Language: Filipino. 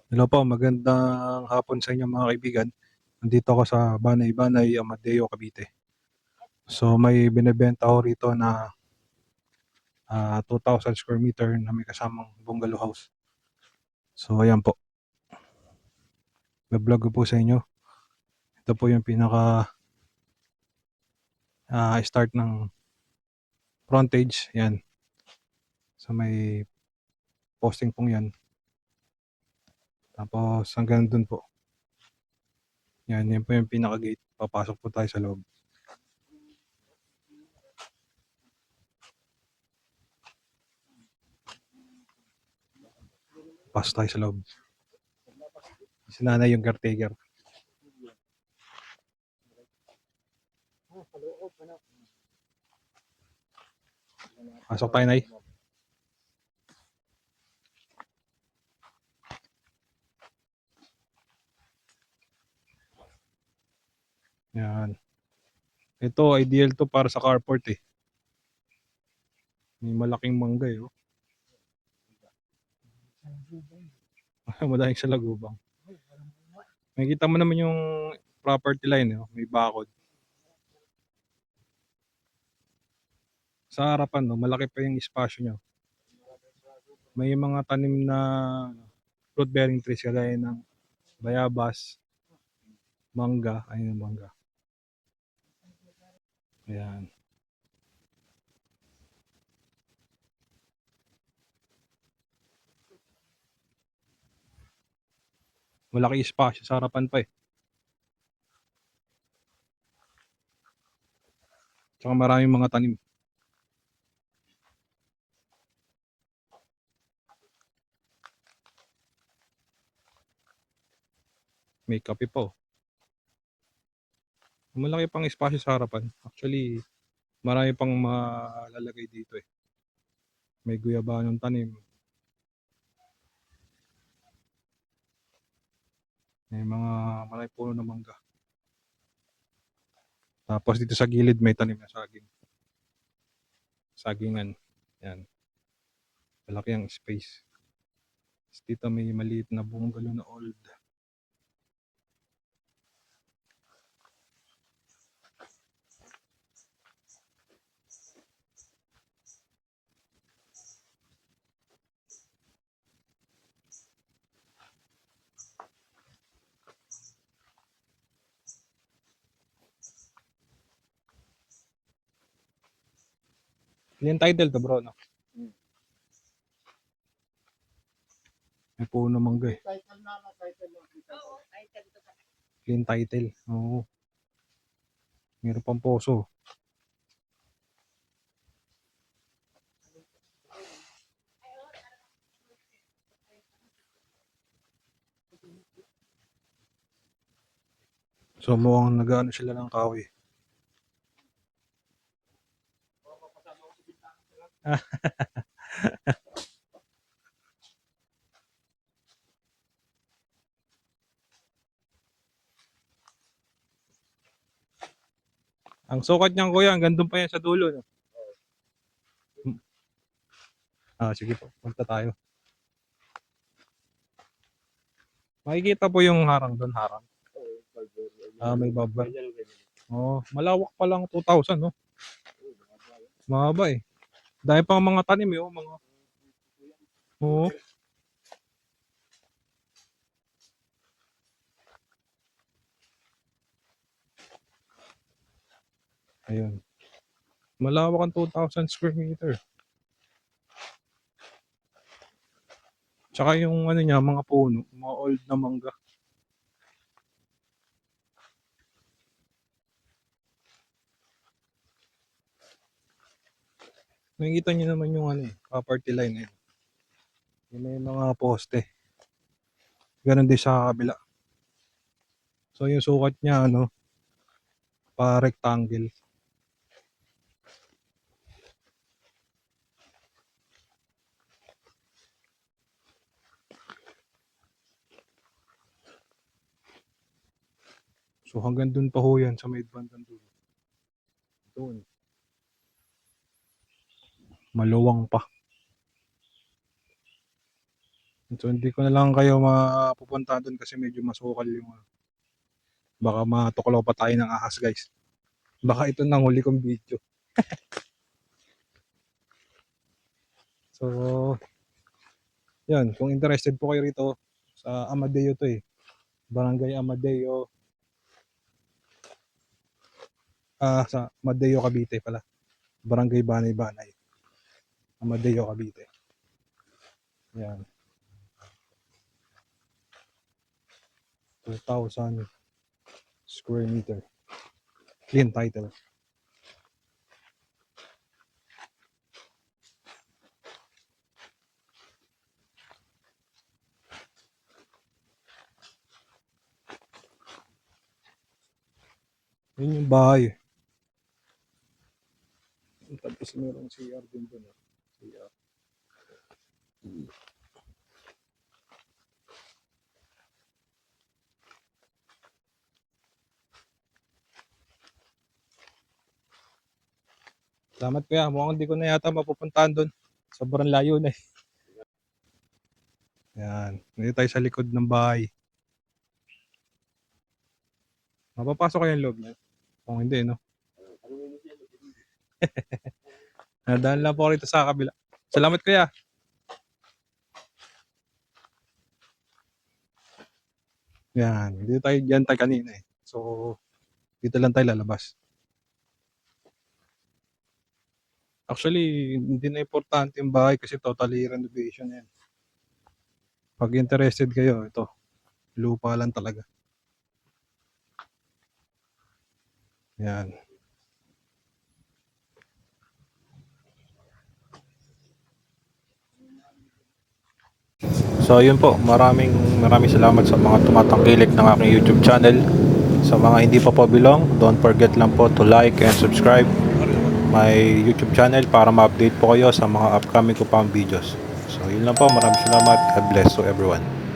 Hello po, magandang hapon sa inyo mga kaibigan. Nandito ako sa Banay-Banay, Amadeo, Cavite. So may binebenta ako rito na 2,000 square meter na may kasamang bungalow house. So ayan po, vlog ko po sa inyo. Ito po yung pinaka start ng frontage. Yan, so may posting pong yan. Tapos hanggang dun po. Yan po yung pinaka gate. Papasok po tayo sa loob. Pasok tayo sa loob. Si nanay yung caretaker. Pasok tayo, Nay. Yan. Ito, ideal to para sa carport eh. May malaking mangga eh. Oh. Madaling sa lagubang. Makikita mo naman yung property line eh. Oh. May bakod. Sa harapan, no, malaki pa yung espasyo nyo. May mga tanim na fruit bearing trees kagaya ng bayabas, mangga, ayun yung mangga. Ayan. Malaki espasyo sa harapan pa eh. Tsaka maraming mga tanim. May kape po. Malaki pang espasyo sa harapan. Actually, marami pang malalagay dito eh. May guyabanong tanim. May mga malaki puno ng mangga. Tapos dito sa gilid may tanim na saging. Sagingan. Yan. Malaki ang space. Tapos dito may maliit na bungalow na old. Clean title to bro, no? May puno mangga eh. Clean title. Oo. Meron pang poso. So mukhang nag-ano sila ng kahoy. Ang sukat niyan kuya, hanggang doon pa yan sa dulo. No? Sige po, punta tayo. Makikita po yung harang doon, harang. May baba. Oh, malawak pa lang 2,000, no? Mahaba eh. Dahil pang mga tanim eh, oh, mga. Oo. Ayun. Malawak ang 2,000 square meter. Tsaka yung ano niya, mga puno, mga old na mangga. Nakikita niyo naman yung ano eh, property line eh. Yung may mga poste. Ganon din sa kabila. So yung sukat niya ano, pa rectangle. So So hanggang dun pa ho yan sa may bandang dulo. Doon. Maluwang pa. So hindi ko na lang kayo mapupunta doon kasi medyo masukal yung baka matuklaw pa tayo ng ahas guys. Baka ito nang huli kong video. So yan, kung interested po kayo rito sa Amadeo to eh. Barangay Amadeo. Sa Amadeo Cavite pala. Barangay Banay-Banay. Amadeo Cavite. Yan. 2,000 square meter. Clean title. Yun yung bahay. Tapos merong CR din doon. CR. Salamat kuya. Mukhang hindi ko na yata mapupuntahan doon. Sobrang layo na eh. Yan. Dito tayo sa likod ng bahay. Mapapasok kayo yung loob niya. Kung hindi, no? Nadaan lang po rito sa kabila. Salamat kuya. Yan. Dito tayo dyan tayo kanina eh. So, dito lang tayo lalabas. Actually, hindi na importante yung bahay kasi totally renovation yan. Pag interested kayo, ito. Lupa lang talaga. Yan. So yun po, maraming salamat sa mga tumatangkilik ng aking YouTube channel. Sa mga hindi pa po belong, don't forget lang po to like and subscribe my YouTube channel para ma-update po kayo sa mga upcoming ko pang videos. So yun lang po, maraming salamat. God bless to everyone.